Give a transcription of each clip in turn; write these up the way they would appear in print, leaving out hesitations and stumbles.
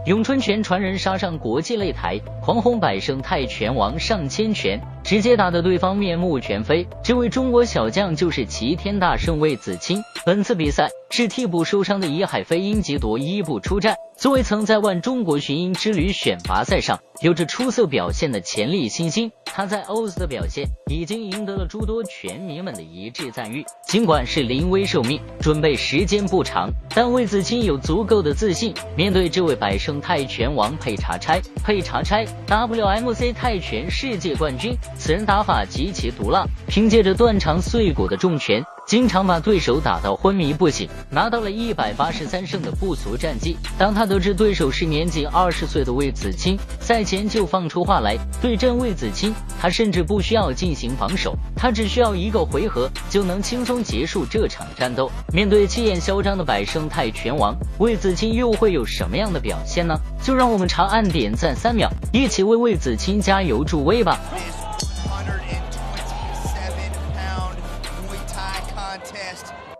咏春拳传人杀上国际擂台，狂轰百胜泰拳王上千拳，直接打得对方面目全非。这位中国小将就是齐天大圣魏子钦。本次比赛是替补受伤的尹海飞因疾夺伊布出战。作为曾在万中国寻鹰之旅选拔赛上有着出色表现的潜力新星，他在欧斯的表现已经赢得了诸多拳迷们的一致赞誉。尽管是临危受命，准备时间不长，但魏子钦有足够的自信面对这位百胜泰拳王佩查差。佩查差 WMC 泰拳世界冠军，此人打法极其毒辣，凭借着断肠碎骨的重拳，经常把对手打到昏迷不醒，拿到了183胜的不俗战绩。当他得知对手是年仅20岁的魏子钦，赛前就放出话来对阵魏子钦，他甚至不需要进行防守，他只需要1个回合就能轻松结束这场战斗。面对气焰嚣张的百胜泰拳王，魏子钦又会有什么样的表现呢？就让我们长按点赞3秒，一起为魏子钦加油助威吧。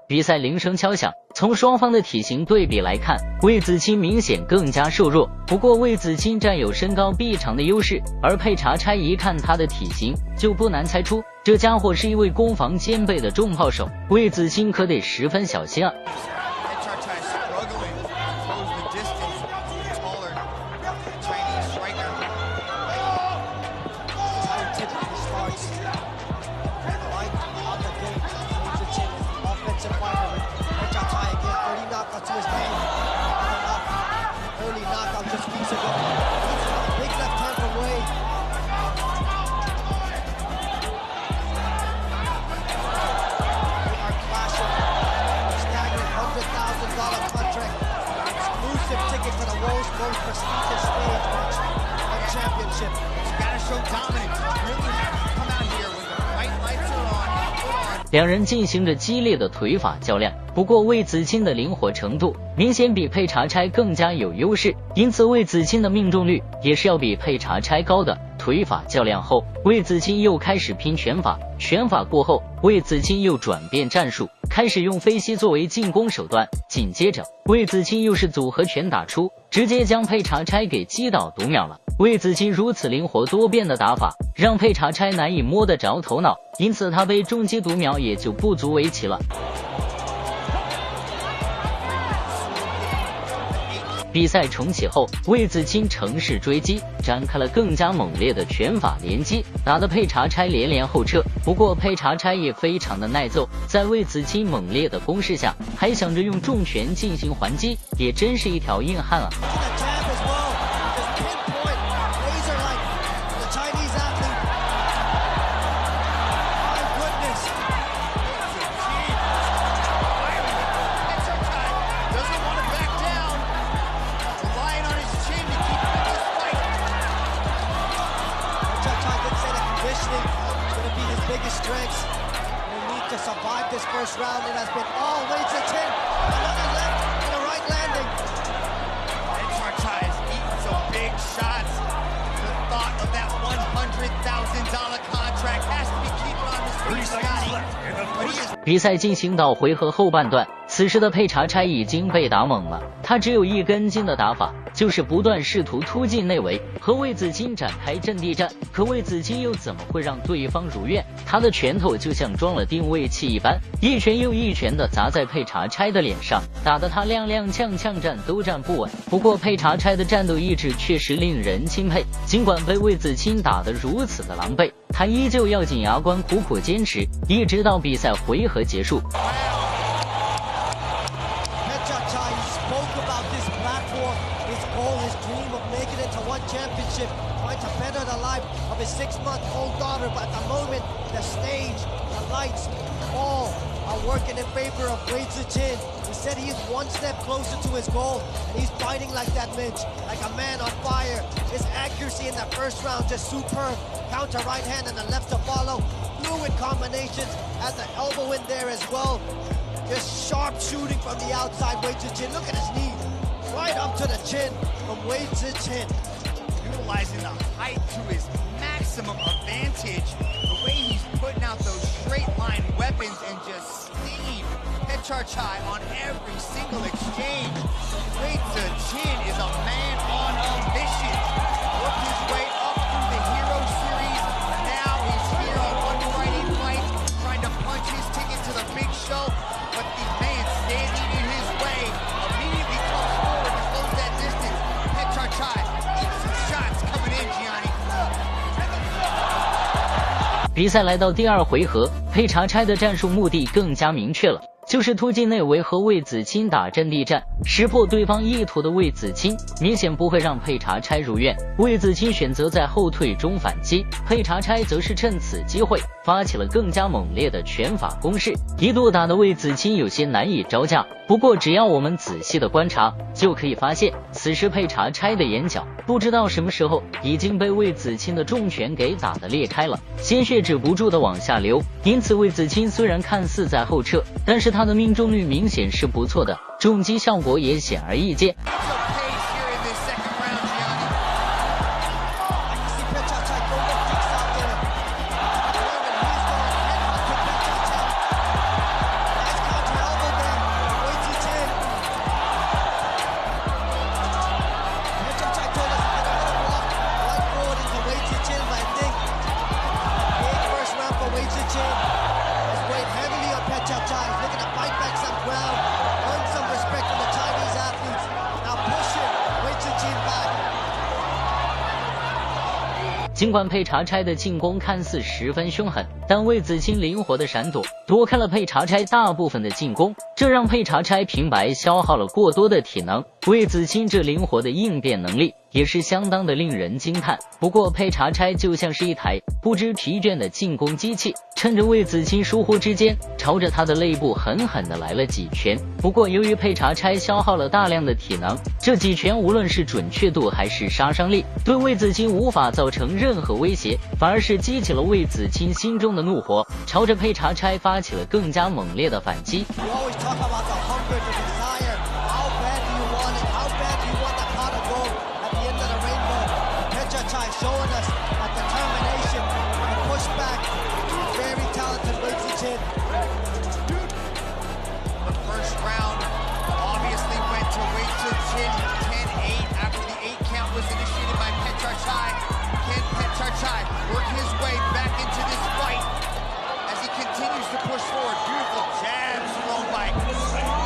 比赛铃声敲响，从双方的体型对比来看，魏子钦明显更加瘦弱。不过魏子钦占有身高臂长的优势，而佩查差一看他的体型，就不难猜出这家伙是一位攻防兼备的重炮手。魏子钦可得十分小心啊。两人进行着激烈的腿法较量，不过魏子钦的灵活程度明显比佩查差更加有优势，因此魏子钦的命中率也是要比佩查差高的。腿法较量后，魏子钦又开始拼拳法，拳法过后，魏子钦又转变战术，开始用飞膝作为进攻手段。紧接着，魏子钦又是组合拳打出，直接将佩查差给击倒读秒了。魏子钦如此灵活多变的打法，让佩查差难以摸得着头脑，因此他被重击读秒也就不足为奇了。比赛重启后，魏子钦乘势追击，展开了更加猛烈的拳法连击，打得佩查差连连后撤。不过佩查差也非常的耐揍，在魏子钦猛烈的攻势下，还想着用重拳进行还击，也真是一条硬汉啊。First round, it has been all Wei Zichin. Another left and a right landing. Charchai has eaten some big shots. The thought of that $100,000 contract has to be keeping on his feet, Scotty. 比赛进行到回合后半段，此时的佩查差已经被打懵了，他只有一根筋的打法，就是不断试图突进内围，和魏子钦展开阵地战。可魏子钦又怎么会让对方如愿？他的拳头就像装了定位器一般，一拳又一拳的砸在佩查差的脸上，打得他踉踉跄跄站都站不稳。不过佩查差的战斗意志确实令人钦佩，尽管被魏子钦打得如此的狼狈，他依旧咬紧牙关苦苦坚持，一直到比赛回合结束。Championship, trying to better the life of his 6-month-old daughter, but at the moment, the stage, the lights, all are working in favor of Wei Zichin. He said he is one step closer to his goal, and he's fighting like that, Mitch, like a man on fire. His accuracy in that first round just superb. Counter right hand and the left to follow. Fluid combinations, has the elbow in there as well. Just sharp shooting from the outside, Wei Zichin. Look at his knee, right up to the chin from Wei Zichin. Utilizing the height to his maximum advantage. The way he's putting out those straight line weapons and just Steve Petcharchai on every single exchange. Wei Ziqin is a man on a mission. Worked his way up through the Hero Series. Now he's here on One Friday Fight, trying to punch his ticket to the big show. But the man standing in his way immediately comes forward to close that distance. Petcharchai eats some shots coming in, Gianni. 比赛来到第2回合，佩查差的战术目的更加明确了，就是突进内围和魏子钦打阵地战，识破对方意图的魏子钦明显不会让佩查差如愿。魏子钦选择在后退中反击，佩查差则是趁此机会发起了更加猛烈的拳法攻势，一度打得魏子钦有些难以招架。不过只要我们仔细的观察，就可以发现，此时佩查差的眼角不知道什么时候已经被魏子钦的重拳给打得裂开了，鲜血止不住的往下流。因此魏子钦虽然看似在后撤，但是他的命中率明显是不错的，重击效果也显而易见。尽管佩查差的进攻看似十分凶狠，但魏子钦灵活的闪躲，躲开了佩查差大部分的进攻，这让佩查差平白消耗了过多的体能。魏子钦这灵活的应变能力也是相当的令人惊叹。不过佩查差就像是一台不知疲倦的进攻机器，趁着魏子钦疏忽之间，朝着他的肋部狠狠地来了几拳。不过由于佩查差消耗了大量的体能，这几拳无论是准确度还是杀伤力，对魏子钦无法造成任何威胁，反而是激起了魏子钦心中的怒火，朝着佩查差发起了更加猛烈的反击。Work his way back into this fight as he continues to push forward. Beautiful jabs thrown by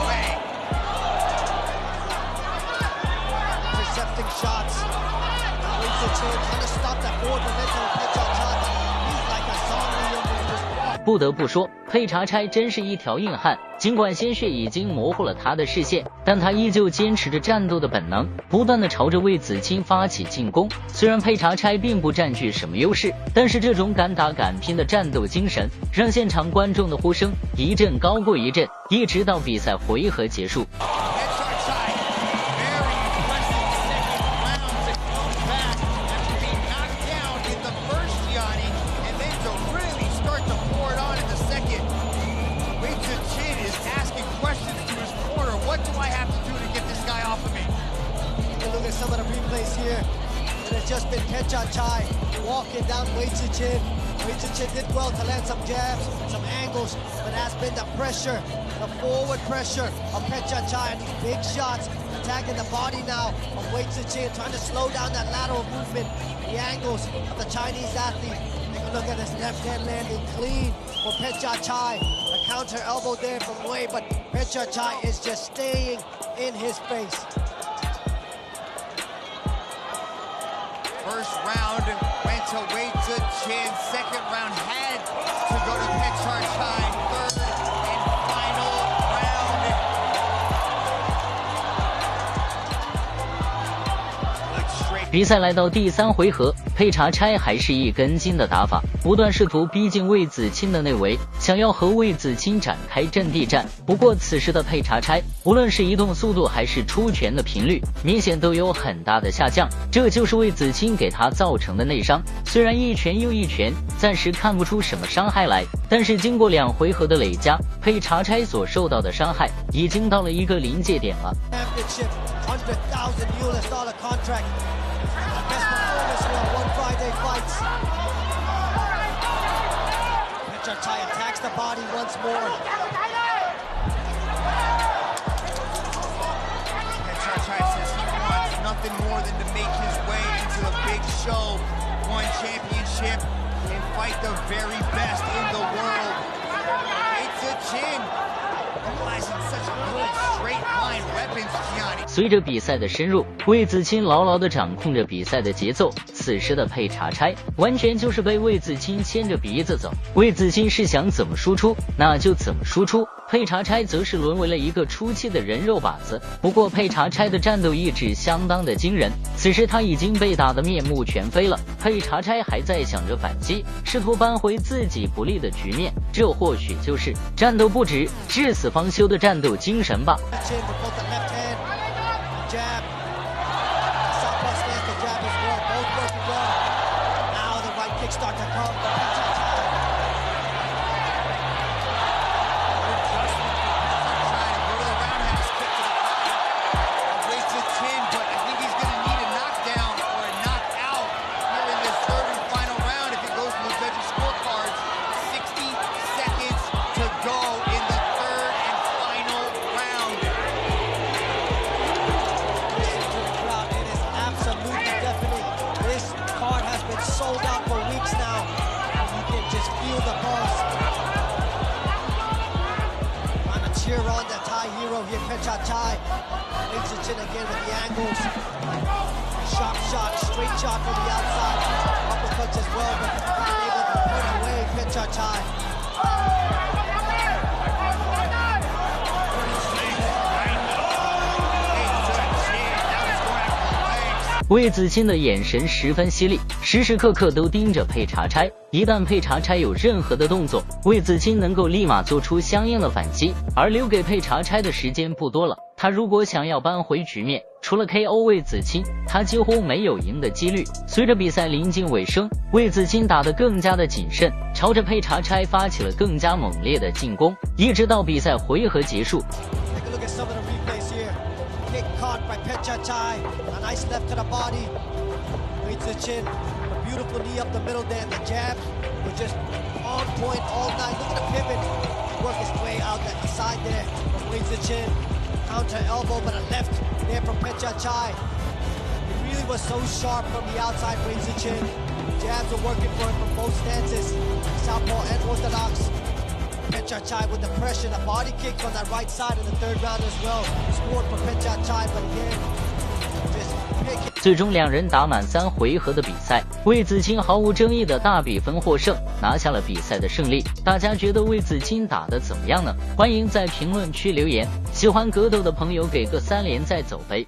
Wei. Intercepting shots. Wei Ziqin trying to stop that forward momentum of Petcharchai. He's like a zombie in this. 不得不说，佩查差真是一条硬汉。尽管鲜血已经模糊了他的视线，但他依旧坚持着战斗的本能，不断的朝着魏子钦发起进攻。虽然佩查差并不占据什么优势，但是这种敢打敢拼的战斗精神，让现场观众的呼声一阵高过一阵，一直到比赛回合结束。Some of the replays here, and it's just been Petcharchai walking down Wei Ziqin. Wei Ziqin did well to land some jabs, some angles, but has been the pressure, the forward pressure of Petcharchai and these big shots, attacking the body now of Wei Ziqin, trying to slow down that lateral movement, the angles of the Chinese athlete. Take a look at his left hand landing clean for Petcharchai. A counter elbow there from Wei, but Petcharchai is just staying in his face. First round went to Wei Ziqin. Second round had to go to Petcharchai. Third and final round. 比赛来到第3回合，佩查差还是一根筋的打法，不断试图逼近魏子钦的内围，想要和魏子钦展开阵地战。不过此时的佩查差，无论是移动速度还是出拳的频率，明显都有很大的下降，这就是魏子钦给他造成的内伤。虽然一拳又一拳，暂时看不出什么伤害来，但是经过2回合的累加，佩查差所受到的伤害已经到了一个临界点了。Best performance for One Friday Fights. Petcharchai attacks the body once more. fight the very best in the world. It's a chin. Utilizing such good straight line weapons, Gianni. 随着比赛的深入，魏子钦牢牢地掌控着比赛的节奏。此时的佩查差完全就是被魏子钦牵着鼻子走。魏子钦是想怎么输出，那就怎么输出。佩查差则是沦为了一个出气的人肉靶子。不过佩查差的战斗意志相当的惊人，此时他已经被打得面目全非了。佩查差还在想着反击，试图扳回自己不利的局面，这或许就是战斗不止，至死方休的战斗精神吧。Start to come. Sold out for weeks now. You can just feel the buzz. Trying to cheer on the Thai hero here, Pechachai. Makes it in again with the angles. Sharp shot, straight shot from the outside. Uppercuts as well, but not able to put away Pechachai. 魏子钦的眼神十分犀利，时时刻刻都盯着佩查差。一旦佩查差有任何的动作，魏子钦能够立马做出相应的反击，而留给佩查差的时间不多了。他如果想要扳回局面，除了 KO 魏子钦，他几乎没有赢的几率。随着比赛临近尾声，魏子钦打得更加的谨慎，朝着佩查差发起了更加猛烈的进攻，一直到比赛回合结束。Kick caught by Pechachai. A nice left to the body. Waits the chin. A beautiful knee up the middle there. The jab was just on point all night. Look at the pivot. Work his way out the side there. Waits the chin. Counter elbow, but a left there from Pechachai. It really was so sharp from the outside. Waits the chin. Jabs are working for him from both stances. Southpaw and orthodox. Pechachai with the pressure, the body kick on that right side in the third round as well. Scored for Pechachai, but again, just pick it. 最终两人打满3回合的比赛，魏子钦毫无争议的大比分获胜，拿下了比赛的胜利。大家觉得魏子钦打得怎么样呢？欢迎在评论区留言。喜欢格斗的朋友给个3连再走呗。